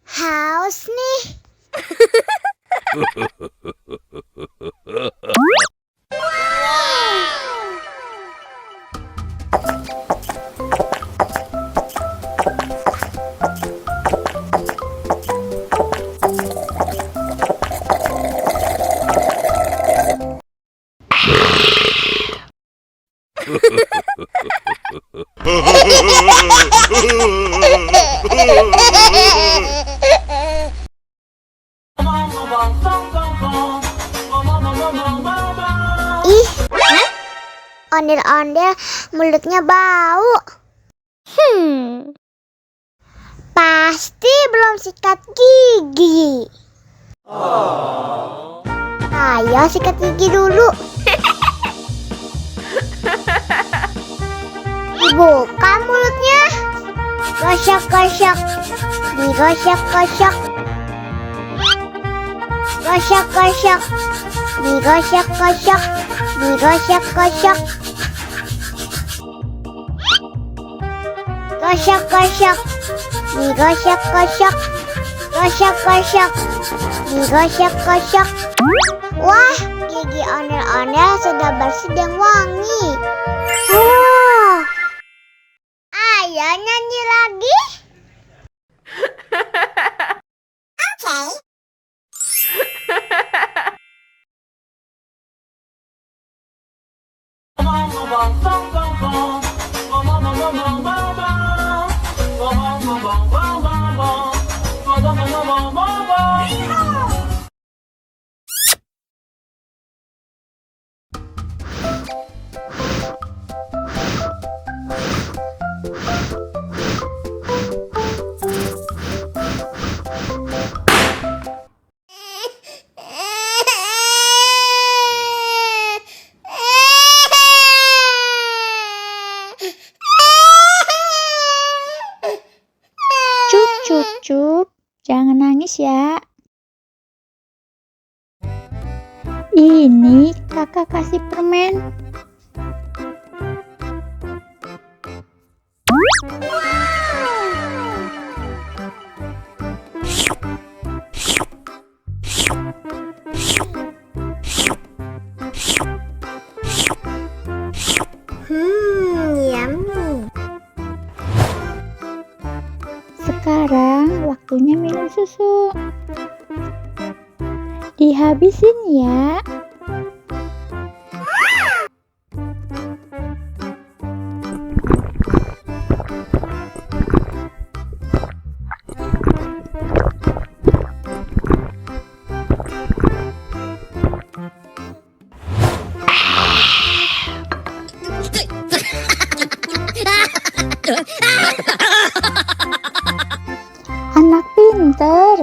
Haus nih. Ih, ondel-ondel mulutnya bau. Pasti belum sikat gigi. Ayo sikat gigi dulu. Dibuka mulutnya. Gosok-gosok. Digosok-gosok. Gosok-gosok. Digosok-gosok. Digosok-gosok. Gosok-gosok. Digosok-gosok. Gosok-gosok. Digosok-gosok. Wah, gigi ondel-ondel sudah bersih dan wangi. Ayo nyanyi lagi. Oke. Cup, jangan nangis ya. Ini kakak kasih permen. Yummy. Sekarang waktunya minum susu. Dihabisin ya. Anak pinter.